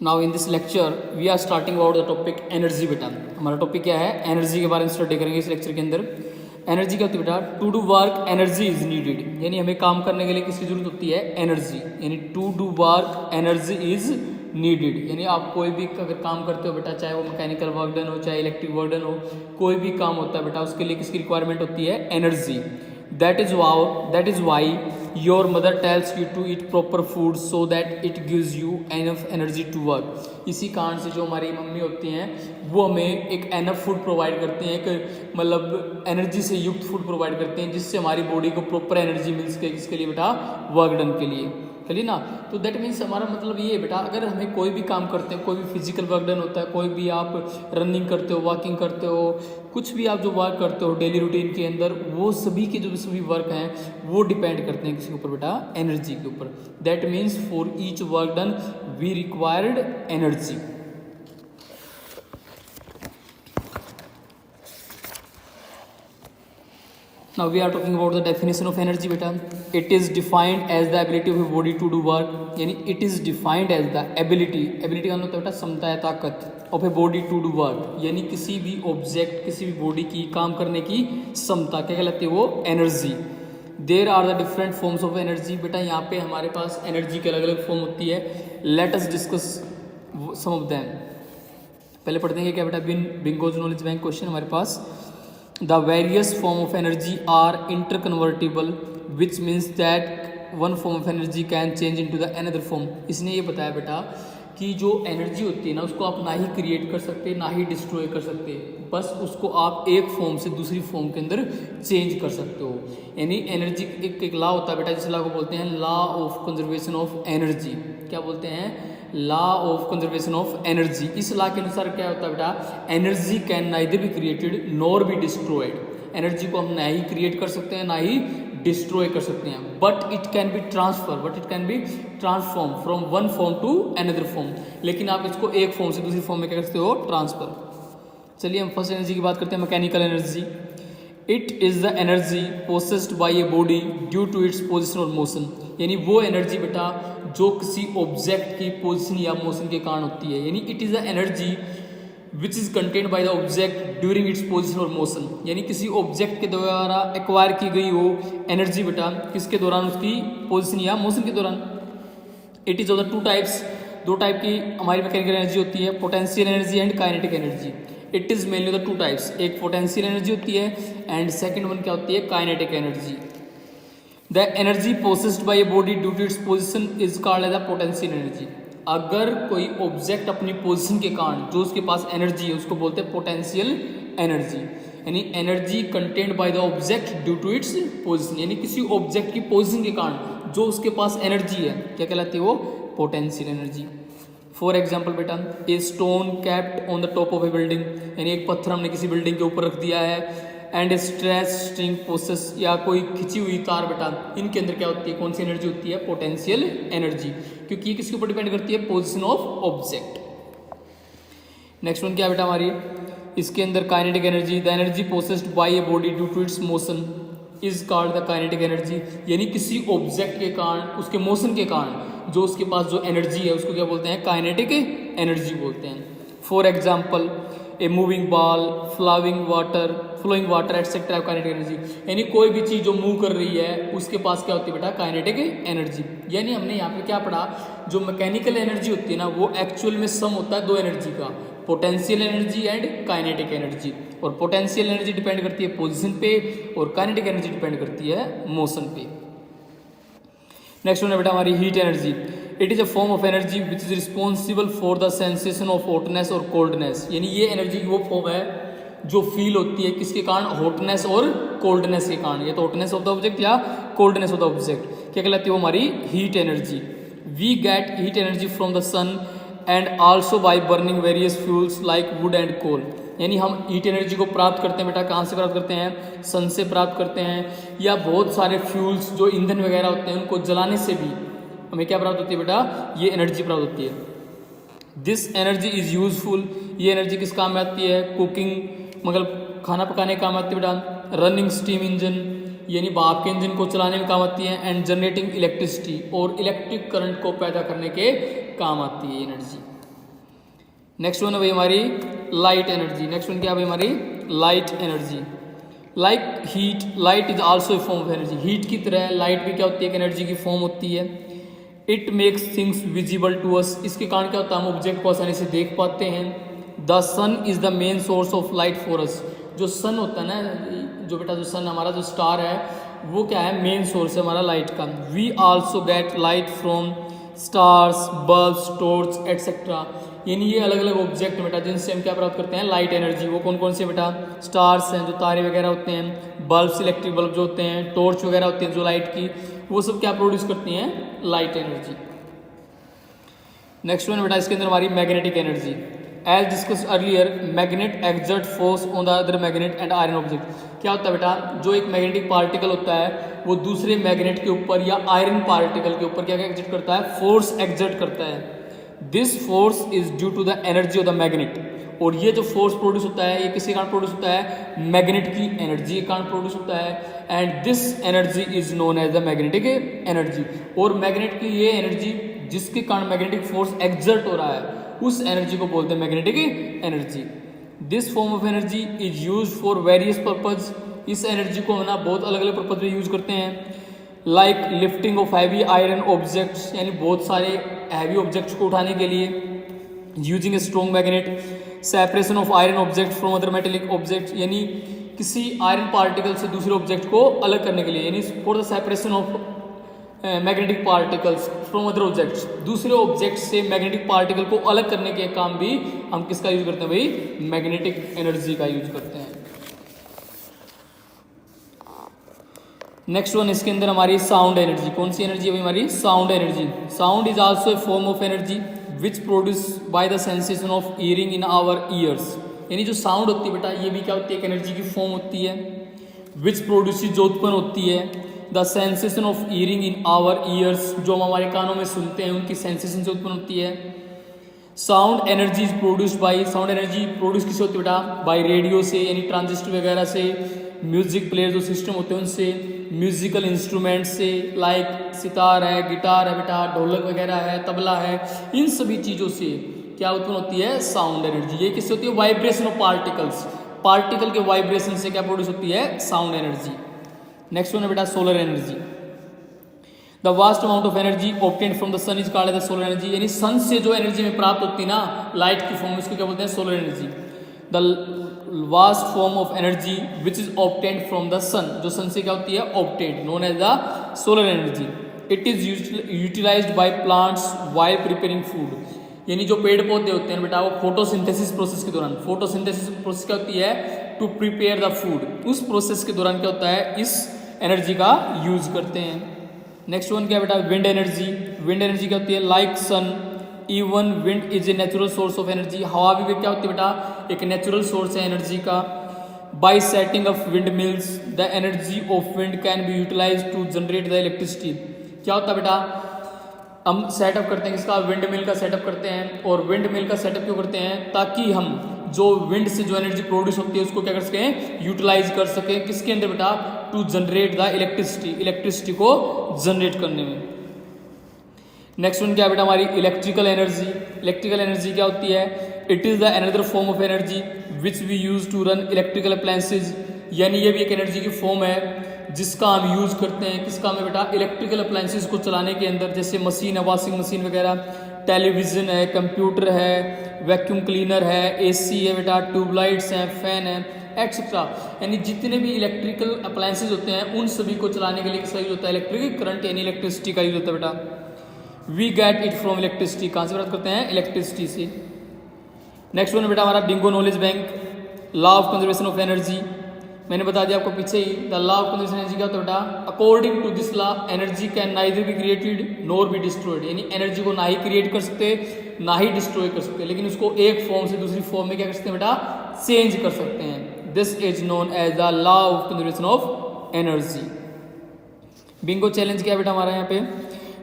Now in this lecture we are starting about the topic energy. बेटा हमारा topic क्या है? एनर्जी के बारे में स्टडी करेंगे इस लेक्चर के अंदर। एनर्जी क्या होती है बेटा? To do work energy is needed, यानी हमें काम करने के लिए किसकी जरूरत होती है? एनर्जी। यानी to do work energy is needed, यानी आप कोई भी अगर काम करते हो बेटा, चाहे वो मैकेनिकल वर्क डन हो चाहे इलेक्ट्रिक वर्क डन हो, कोई भी काम होता है बेटा उसके लिए किसकी रिक्वायरमेंट होती है? Energy. That is why your mother tells you to eat proper food so that it gives you enough energy to work. इसी कारण से जो हमारी मम्मी होती हैं वो हमें एक एनफ फूड प्रोवाइड करती हैं, एक मतलब एनर्जी से युक्त फूड प्रोवाइड करते हैं, जिससे हमारी बॉडी को प्रॉपर एनर्जी मिल सके किसके लिए बेटा? वर्क डन के लिए। चलिए ना, तो दैट मीन्स हमारा मतलब ये है बेटा, अगर हमें कोई भी काम करते हैं, कोई भी फिजिकल वर्क डन होता है, कोई भी आप रनिंग करते हो, वॉकिंग करते हो, कुछ भी आप जो वर्क करते हो डेली रूटीन के अंदर, वो सभी के जो सभी वर्क हैं वो डिपेंड करते हैं किसके ऊपर बेटा? एनर्जी के ऊपर। That means for each work done we required energy. Now we are talking about the definition of energy बेटा। It is defined as the ability of a body to do work, यानी it is defined as the ability का मतलब होता है बेटा क्षमता या ताकत, of a body to do work, यानी किसी भी ऑब्जेक्ट किसी भी बॉडी की काम करने की क्षमता क्या कहलाती है? वो energy. There are the different forms of energy. बेटा यहाँ पे हमारे पास एनर्जी की अलग अलग फॉर्म होती है। Let us discuss some of them. पहले पढ़ते हैं क्या बेटा? बिंगोज नॉलेज बैंक क्वेश्चन हमारे पास। The various form of energy are interconvertible, which means that one form of energy can change into the another form। इसने ये बताया बेटा कि जो एनर्जी होती है ना उसको आप ना ही क्रिएट कर सकते ना ही डिस्ट्रॉय कर सकते, बस उसको आप एक फॉर्म से दूसरी फॉर्म के अंदर चेंज कर सकते हो। यानी एनर्जी एक लॉ होता है बेटा, जिस लॉ को बोलते हैं law of conservation of energy. क्या बोलते हैं? Law of conservation of energy. इस लॉ के अनुसार क्या होता है बेटा? Energy can neither be created nor be destroyed. Energy को हम ना ही क्रिएट कर सकते हैं ना ही डिस्ट्रॉय कर सकते हैं, but it can be transform from one form to another form. लेकिन आप इसको एक फॉर्म से दूसरी फॉर्म में क्या करते हो? ट्रांसफर। चलिए हम फर्स्ट एनर्जी की बात करते हैं, mechanical energy. It is the energy possessed by a body due to its position और मोशन, यानी वो एनर्जी बेटा जो किसी ऑब्जेक्ट की पोजिशन या मोशन के कारण होती है। यानी it is the energy which is contained by the object during its position और मोशन, यानी किसी ऑब्जेक्ट के द्वारा एक्वायर की गई वो एनर्जी बेटा किसके दौरान? उसकी पोजिशन या मोशन के दौरान। It is of the two types, दो टाइप की हमारी मैकेनिकल एनर्जी होती है, potential energy and kinetic energy. It is mainly the two types, एक पोटेंशियल एनर्जी होती है एंड सेकेंड वन क्या होती है? Kinetic energy. The energy possessed by a body due to its position is called as the potential energy. अगर कोई object अपनी position के कारण जो उसके पास एनर्जी है उसको बोलते हैं पोटेंशियल एनर्जी। यानी energy contained by the object due to its position, यानी किसी ऑब्जेक्ट की पोजिशन के कारण जो उसके पास एनर्जी है क्या कहलाती है? वो पोटेंशियल एनर्जी। फॉर एग्जाम्पल बेटा, a stone kept on the top of A building, यानी एक पत्थर हमने किसी बिल्डिंग के ऊपर रख दिया है, and A stretch string process, या कोई खिंची हुई तार बेटा, इनके अंदर क्या होती है? कौन सी एनर्जी होती है? पोटेंशियल एनर्जी, क्योंकि ये किसके ऊपर डिपेंड करती है? Position of object. Next one क्या बेटा हमारी? इसके अंदर kinetic energy. The energy possessed by a body due to its motion is called the kinetic energy, यानी किसी ऑब्जेक्ट के कारण उसके मोशन के कारण जो उसके पास जो एनर्जी है उसको क्या बोलते हैं? काइनेटिक एनर्जी बोलते हैं। For example a moving ball, flowing water etcetera kinetic energy, यानी कोई भी चीज़ जो मूव कर रही है उसके पास क्या होती है बेटा? Kinetic energy. यानी हमने यहाँ पे क्या पढ़ा? जो मैकेनिकल एनर्जी होती है ना वो एक्चुअल में सम होता है दो एनर्जी का, potential energy and kinetic energy. और पोटेंशियल एनर्जी डिपेंड करती है पोजिशन पे और काइनेटिक एनर्जी डिपेंड करती है मोशन पे। नेक्स्ट वन है बेटा हमारी heat energy. It is a form of energy which is responsible for the sensation of hotness और कोल्डनेस, यानी ये एनर्जी की वो फॉर्म है जो फील होती है किसके कारण? हॉटनेस और कोल्डनेस के कारण। या तो हॉटनेस ऑफ द ऑब्जेक्ट या कोल्डनेस ऑफ द ऑब्जेक्ट क्या कहलाती है? वो हमारी heat energy. We get heat energy from the sun and also by burning various fuels like wood and coal, यानी हम हीट एनर्जी को प्राप्त करते हैं बेटा कहाँ से प्राप्त करते हैं? सन से प्राप्त करते हैं, या बहुत सारे फ्यूल्स जो ईंधन वगैरह होते हैं उनको जलाने से भी हमें क्या प्राप्त होती है बेटा? ये एनर्जी प्राप्त होती है। दिस एनर्जी इज़ यूजफुल, ये एनर्जी किस काम में आती है? कुकिंग, मतलब खाना पकाने काम आती है बेटा। रनिंग स्टीम इंजन, यानी भाप के इंजन को चलाने में काम आती है। एंड जनरेटिंग इलेक्ट्रिसिटी, और इलेक्ट्रिक करंट को पैदा करने के काम आती है एनर्जी। नेक्स्ट वन है भाई हमारी लाइट एनर्जी। नेक्स्ट वन क्या है भाई हमारी light energy. Like heat, light is also a form of energy. Heat की तरह लाइट भी क्या होती है, एक एनर्जी की फॉर्म होती है। It makes things visible to us, इसके कारण क्या होता है, हम ऑब्जेक्ट को आसानी से देख पाते हैं। The sun is the main source of light for us, जो सन होता है ना, जो बेटा जो सन हमारा जो स्टार है वो क्या है, मेन सोर्स है हमारा लाइट का। We also get light from stars, bulbs, torch etcetera, यानी ये अलग अलग ऑब्जेक्ट बेटा जिनसे हम क्या प्राप्त करते हैं, लाइट एनर्जी। वो कौन कौन से बेटा, स्टार्स हैं जो तारे वगैरह होते हैं, बल्ब्स इलेक्ट्रिक बल्ब जो होते हैं, टॉर्च वगैरह होती हैं जो लाइट की, वो सब क्या प्रोड्यूस करती हैं, लाइट एनर्जी। नेक्स्ट वन बेटा इसके अंदर हमारी magnetic energy. As discuss earlier, magnet exert force on the other magnet and iron object. क्या होता है बेटा, जो एक मैग्नेटिक पार्टिकल होता है वो दूसरे मैग्नेट के ऊपर या आयरन पार्टिकल के ऊपर क्या क्या एक्सर्ट करता है, फोर्स एक्सर्ट करता है। This force is due to the energy of the magnet, और ये जो फोर्स प्रोड्यूस होता है ये किसी कारण प्रोड्यूस होता है, मैग्नेट की एनर्जी के कारण प्रोड्यूस होता है। And this energy is known as the magnetic energy, और मैग्नेट की ये एनर्जी जिसके कारण मैग्नेटिक फोर्स एक्सर्ट हो रहा है उस एनर्जी को बोलते हैं magnetic energy. This form of energy is use for various purpose, इस एनर्जी को हम ना बहुत अलग अलग पर्पज में यूज करते हैं। Like lifting of heavy iron objects, यानी बहुत सारे हैवी ऑब्जेक्ट्स को उठाने के लिए, using a strong magnet. Separation of iron object from other metallic object, यानी किसी आयरन पार्टिकल से दूसरे ऑब्जेक्ट को अलग करने के लिए, यानी for the separation of magnetic particles from other objects, दूसरे ऑब्जेक्ट से मैग्नेटिक पार्टिकल को अलग करने के काम भी हम किसका यूज करते हैं भाई, मैग्नेटिक एनर्जी का यूज करते हैं। नेक्स्ट वन इसके अंदर हमारी साउंड एनर्जी। कौन सी एनर्जी है भाई हमारी, sound energy. Sound is also a form of energy which produce by the sensation of hearing in our ears, यानी जो साउंड होती है बेटा ये भी क्या होती है, एक एनर्जी की फॉर्म होती है। विच प्रोड्यूस जो उत्पन्न होती है, the sensation of hearing in our ears, जो हम हमारे कानों में सुनते हैं उनकी सेंसेशन से उत्पन्न होती है। Sound energy is produced by, sound energy produce किससे होती है बेटा, बाय रेडियो से, यानी ट्रांजिस्टर वगैरह से, म्यूजिक प्लेयर जो सिस्टम होते हैं उनसे, म्यूजिकल इंस्ट्रूमेंट से, लाइक सितार है, गिटार है बेटा, ढोलक वगैरह है, तबला है, इन सभी चीज़ों से क्या उत्पन्न होती है, साउंड एनर्जी। ये किससे होती है, वाइब्रेशन ऑफ पार्टिकल्स, पार्टिकल के वाइब्रेशन से क्या प्रोड्यूस होती है, साउंड एनर्जी। नेक्स्ट वन है बेटा solar energy. The vast amount of energy obtained from the sun is called as the solar energy, यानी सन से जो एनर्जी में प्राप्त होती है ना लाइट की फॉर्म, इसको क्या बोलते हैं, solar energy. The vast form of energy which is obtained from the sun, जो सन से क्या होती है, obtained, known as the solar energy. It is utilised by plants while preparing food, यानी जो पेड़ पौधे होते हैं बेटा वो फोटोसिंथेसिस प्रोसेस के दौरान, फोटोसिंथेसिस प्रोसेस क्या होती है, टू प्रिपेयर द फूड, उस प्रोसेस के दौरान क्या होता है, इस एनर्जी का यूज करते हैं। नेक्स्ट वन क्या बेटा, विंड एनर्जी। विंड एनर्जी क्या होती है, like sun even wind is a natural source of energy, हवा भी क्या होती है बेटा, एक नेचुरल सोर्स है एनर्जी का। By setting of windmills the energy of wind can be utilize to generate the electricity. क्या होता है बेटा, हम सेटअप करते हैं किसका, विंड मिल का सेटअप करते हैं, और विंड मिल का सेटअप क्यों करते हैं, ताकि हम जो विंड से जो एनर्जी प्रोड्यूस होती है उसको क्या कर सकें, यूटिलाइज कर सकें, किसके अंदर बेटा, to generate the electricity, electricity को जनरेट करने में। नेक्स्ट वन क्या बेटा, हमारी इलेक्ट्रिकल एनर्जी। इलेक्ट्रिकल एनर्जी क्या होती है, it is the another form of energy which we use to run electrical appliances, यानी ये भी एक एनर्जी की फॉर्म है जिसका हम यूज करते हैं, किसका में बेटा, इलेक्ट्रिकल अप्लायंसेज को चलाने के अंदर, जैसे मशीन है, वॉशिंग मशीन वगैरह, टेलीविजन है, कंप्यूटर है, वैक्यूम क्लीनर है, एसी है बेटा, ट्यूबलाइट्स हैं, फैन है, एक्सेट्रा, यानी जितने भी इलेक्ट्रिकल अप्लायंसेज होते हैं उन सभी को चलाने के लिए किसका यूज होता है, इलेक्ट्रिक करंट यानी इलेक्ट्रिसिटी का यूज होता है बेटा। We get it from electricity, कहाँ से प्राप्त करते हैं, इलेक्ट्रिसिटी से। नेक्स्ट वन बेटा हमारा bingo knowledge bank, law of conservation of energy. मैंने बता दिया आपको पीछे ही, the law of conservation energy क्या होता है बेटा, according to this law energy can neither be created nor be destroyed, यानी एनर्जी को ना ही क्रिएट कर सकते ना ही डिस्ट्रॉय कर सकते, लेकिन उसको एक फॉर्म से दूसरी फॉर्म में क्या कर सकते हैं बेटा, चेंज कर सकते हैं। This is known as the law of conservation of energy. Bingo challenge क्या है बेटा हमारा यहाँ पे,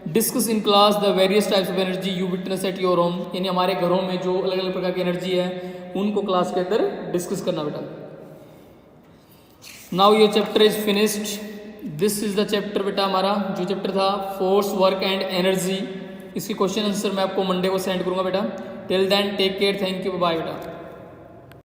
discuss in class the various types of energy you witness at your home, यानी हमारे घरों में जो अलग अलग प्रकार की एनर्जी है उनको क्लास के अंदर डिस्कस करना बेटा। Now your chapter is finished, this is the chapter बेटा हमारा, जो चैप्टर था फोर्स वर्क एंड एनर्जी, इसकी क्वेश्चन आंसर मैं आपको मंडे को सेंड करूँगा बेटा। Till then take care, thank you, bye बेटा।